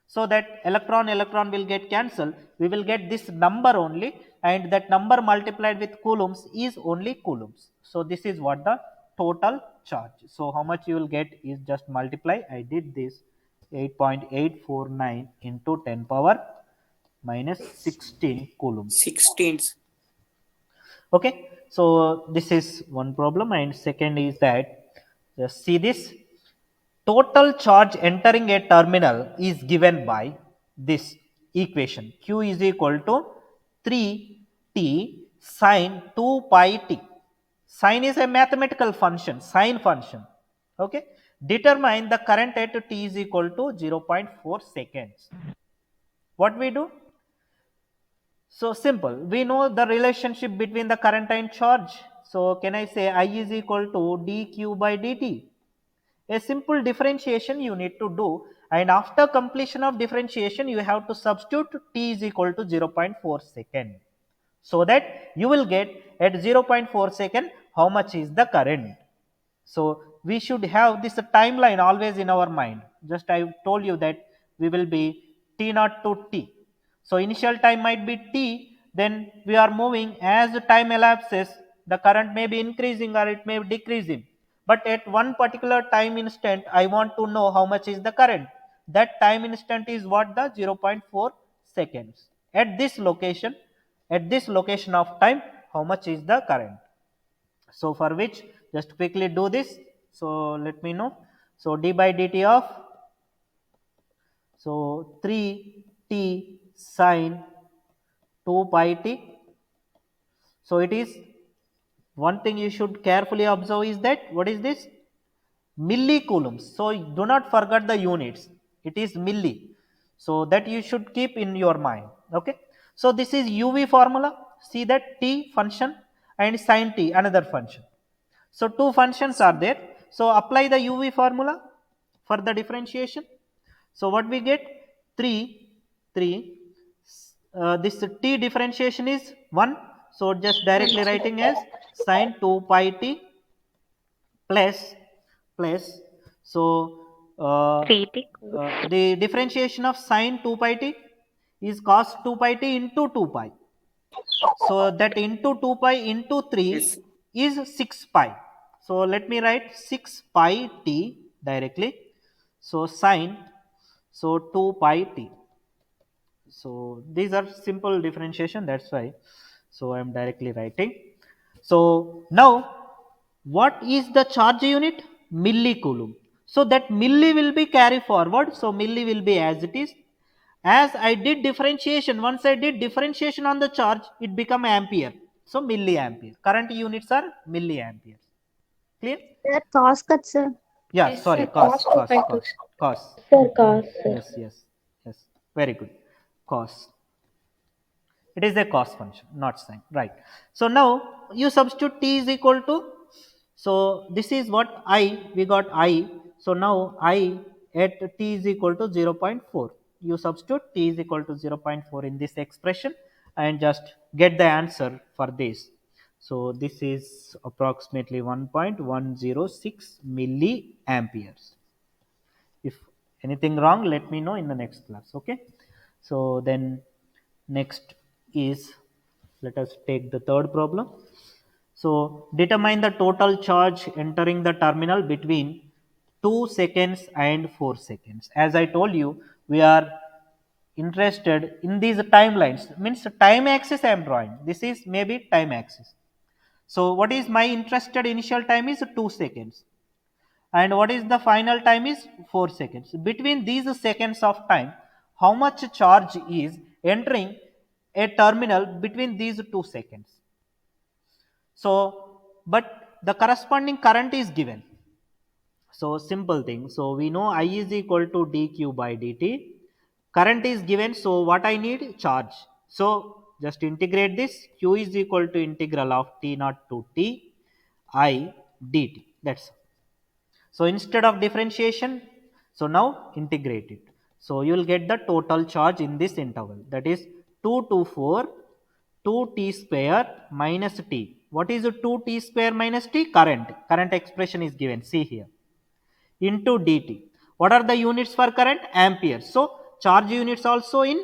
[SPEAKER 1] So that electron will get cancelled. We will get this number only, and that number multiplied with coulombs is only coulombs. So this is what the total charge. So how much you will get is just multiply. I did this 8.849 into 10 power minus 16 coulombs.
[SPEAKER 5] 16.
[SPEAKER 1] Okay, so this is one problem, and second is that, just see this, total charge entering a terminal is given by this equation, q is equal to 3t sine 2 pi t. Sine is a mathematical function, sine function. Okay, determine the current at t is equal to 0.4 seconds. What we do? So simple, we know the relationship between the current and charge. So can I say I is equal to dq by dt? A simple differentiation you need to do, and after completion of differentiation you have to substitute t is equal to 0.4 second, so that you will get at 0.4 second how much is the current. So we should have this timeline always in our mind. Just I told you that we will be t naught to t. So initial time might be t, then we are moving, as the time elapses the current may be increasing or it may be decreasing. But at one particular time instant I want to know how much is the current. That time instant is what? The 0.4 seconds. At this location of time, how much is the current? So for which, just quickly do this. So let me know. So d by dt of, so 3t sine 2 pi t. So it is, one thing you should carefully observe is that, what is this? Millicoulombs. So do not forget the units. it is milli. So that you should keep in your mind. Okay. So this is UV formula. See that t function and sine t another function. So two functions are there. So apply the UV formula for the differentiation. So what we get? 3, 3. This t differentiation is 1. So just directly writing as sine 2 pi t plus plus. So
[SPEAKER 2] Three.
[SPEAKER 1] the differentiation of sine 2 pi t is cos 2 pi t into 2 pi. So that into 2 pi into 3 is 6 pi. So let me write 6 pi t directly. So sine, so 2 pi t. So these are simple differentiation, that's why. So I am directly writing. So now what is the charge unit? Millicoulomb. So that milli will be carry forward. So milli will be as it is. As I did differentiation, once I did differentiation on the charge, it become ampere. So milliampere. Current units are milliamperes. Clear?
[SPEAKER 4] Sir, cos cut, sir.
[SPEAKER 1] Yeah,
[SPEAKER 4] Yes,
[SPEAKER 1] sorry,
[SPEAKER 4] sir.
[SPEAKER 1] cos.
[SPEAKER 4] Sir, cos, sir.
[SPEAKER 1] Yes. Very good. Cos. It is a cos function, not sine. Right. So now you substitute t is equal to, so this is what I, we got I. So now I at t is equal to 0.4. You substitute t is equal to 0.4 in this expression and just get the answer for this. So this is approximately 1.106 milliamperes. If anything wrong, let me know in the next class. Okay. So then next is, let us take the third problem. So determine the total charge entering the terminal between 2 seconds and 4 seconds. As I told you, we are interested in these timelines, means time axis I am drawing. This is maybe time axis. So what is my interested initial time is 2 seconds. And what is the final time is 4 seconds. Between these seconds of time, how much charge is entering a terminal between these 2 seconds? So, but the corresponding current is given. So simple thing. So we know I is equal to dq by dt. Current is given. So what I need? Charge. So just integrate this. Q is equal to integral of t naught to t I dt. That's all. So instead of differentiation, so now integrate it. So you will get the total charge in this interval, that is 2 to 4 2t square minus t. What is 2t square minus t? Current. Current expression is given. See here. Into dt. What are the units for current? Ampere. So charge units also in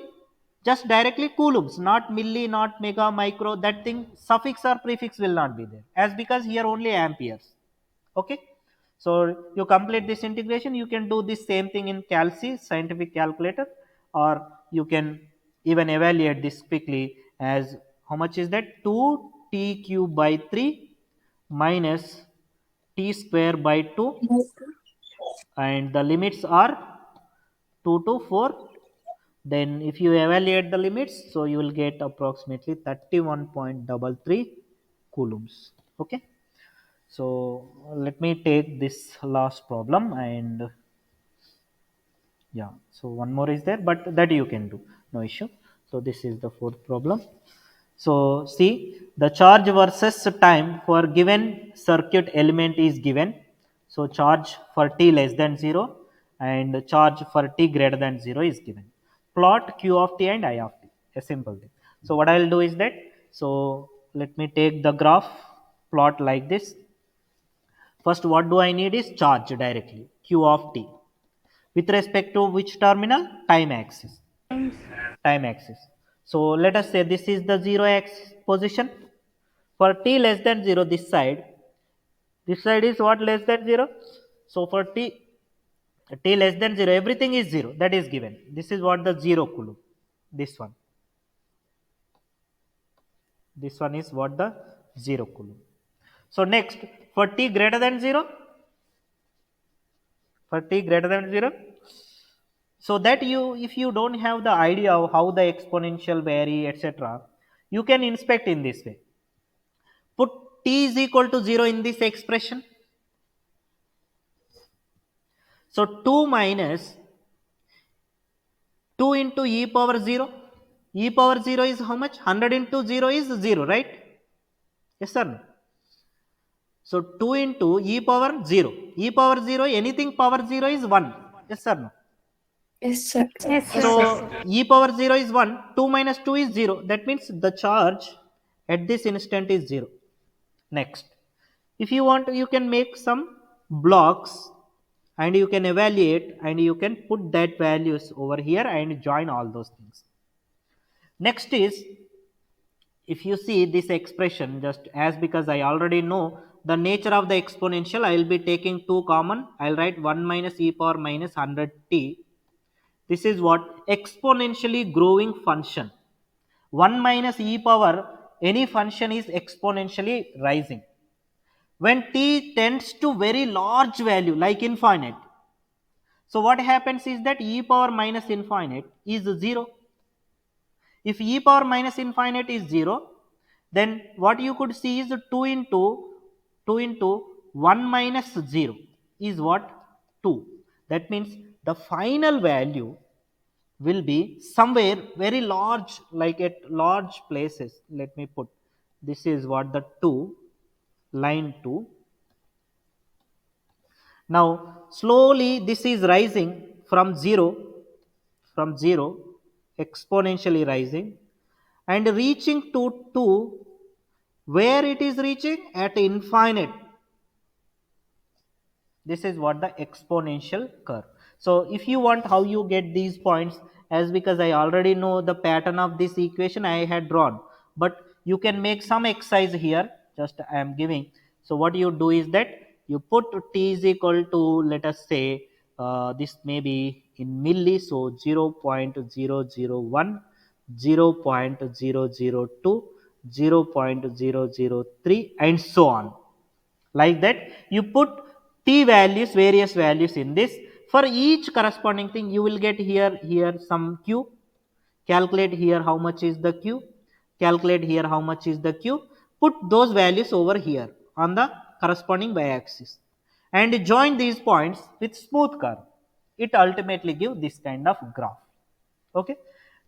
[SPEAKER 1] just directly coulombs, not milli, not mega, micro. That thing suffix or prefix will not be there, as because here only amperes. Okay. So you complete this integration. You can do this same thing in calci scientific calculator, or you can even evaluate this quickly as how much is that? 2t cube by 3 minus t square by 2, and the limits are 2 to 4. Then if you evaluate the limits, so you will get approximately 31.33 coulombs. Okay. So let me take this last problem, and yeah, so one more is there, but that you can do, no issue. So this is the fourth problem. So see, the charge versus time for given circuit element is given. So charge for t less than 0 and charge for t greater than 0 is given. Plot q of t and I of t, a simple thing. So what I will do is that, so let me take the graph plot like this. First, what do I need is charge directly, q of t. With respect to which terminal? Time axis. Time axis. So let us say this is the 0 axis position. For t less than 0, this side is what? Less than 0. So for t less than 0, everything is 0. That is given. This is what the 0 coulomb. This one. This one is what the 0 coulomb. So next, for t greater than 0, for t greater than 0, so that you, if you don't have the idea of how the exponential vary, etc., you can inspect in this way. Put t is equal to 0 in this expression. So 2 minus 2 into e power 0. E power 0 is how much? 100 into 0 is 0, right? Yes sir. So 2 into e power 0. E power 0, anything power 0 is 1. Yes sir. No?
[SPEAKER 5] Yes, sir.
[SPEAKER 2] Yes,
[SPEAKER 1] So
[SPEAKER 2] sir.
[SPEAKER 1] e power 0 is 1. 2 minus 2 is 0. That means the charge at this instant is 0. Next, if you want, you can make some blocks and you can evaluate and you can put that values over here and join all those things. Next is, if you see this expression, just as because I already know the nature of the exponential, I will be taking 2 common. I'll write 1 minus e power minus 100t. This is what exponentially growing function. 1 minus e power, any function is exponentially rising. When t tends to very large value like infinite, so what happens is that e power minus infinite is 0. If e power minus infinite is 0, then what you could see is 2 into 1 minus 0 is what? 2. That means the final value will be somewhere very large, like at large places. Let me put, this is what the 2, line 2. Now slowly this is rising from 0, from 0, exponentially rising and reaching to 2, where it is reaching at infinite. This is what the exponential curve. So if you want how you get these points, as because I already know the pattern of this equation I had drawn, but you can make some exercise here, just I am giving. So what you do is that you put t is equal to, let us say, this may be in milli, so 0 0.001, 0 0.002, 0 0.003 and so on. Like that you put t values, various values in this. For each corresponding thing you will get here some q. Calculate here how much is the q, calculate here how much is the q, put those values over here on the corresponding y axis and join these points with smooth curve. It ultimately give this kind of graph. Okay,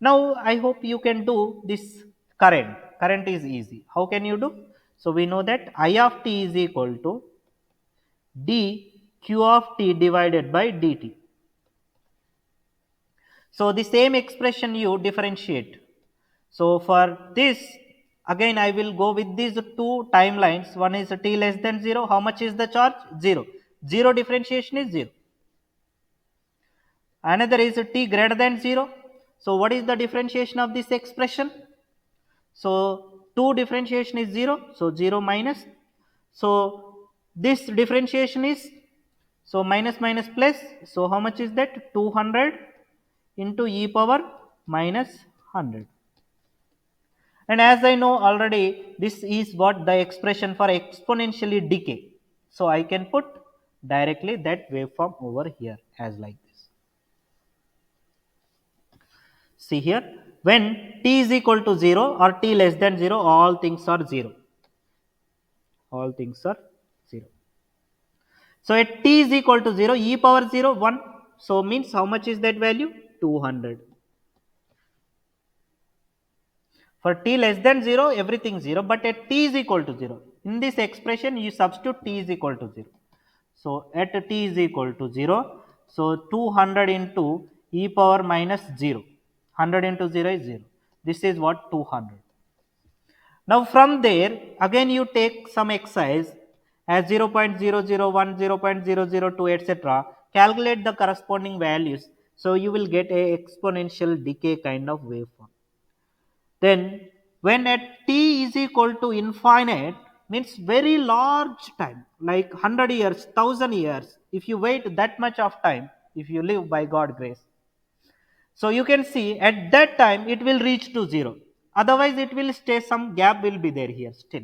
[SPEAKER 1] now I hope you can do this. Current is easy. How can you do? So we know that I of t is equal to dq of t divided by dt. So the same expression you differentiate. So for this, again I will go with these two timelines. One is t less than 0. How much is the charge? 0. 0 differentiation is 0. Another is t greater than 0. So what is the differentiation of this expression? So 2 differentiation is 0. So 0 minus. So this differentiation is, so minus minus plus. So how much is that? 200 into e power minus 100. And as I know already, this is what the expression for exponentially decay. So I can put directly that waveform over here as like this. See here, when t is equal to 0 or t less than 0, all things are 0. All things are 0. So at t is equal to 0, e power 0, 1. So means how much is that value? 200. For t less than 0, everything 0, but at t is equal to 0. In this expression, you substitute t is equal to 0. So at t is equal to 0, so 200 into e power minus 0. 100 into 0 is 0. This is what? 200. Now from there, again you take some exercise as 0 0.001, 0 0.002, etc. Calculate the corresponding values. So you will get a exponential decay kind of waveform. Then when at t is equal to infinite, means very large time, like 100 years, 1000 years, if you wait that much of time, if you live by God grace, so you can see at that time it will reach to 0. Otherwise it will stay, some gap will be there here still.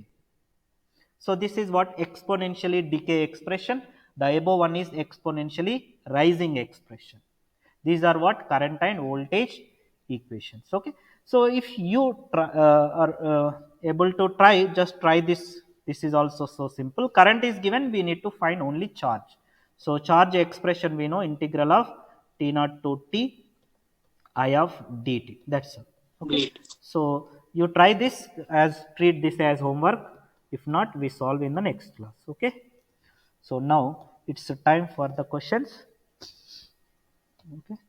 [SPEAKER 1] So this is what exponentially decay expression. The above one is exponentially rising expression. These are what? Current and voltage equations. Okay. So if you are able to try, just try this. This is also so simple. Current is given, we need to find only charge. So charge expression we know, integral of t naught to t I of dt. That's all. Okay. So you try this, as treat this as homework. If not, we solve in the next class. Okay. So now it's time for the questions. Okay.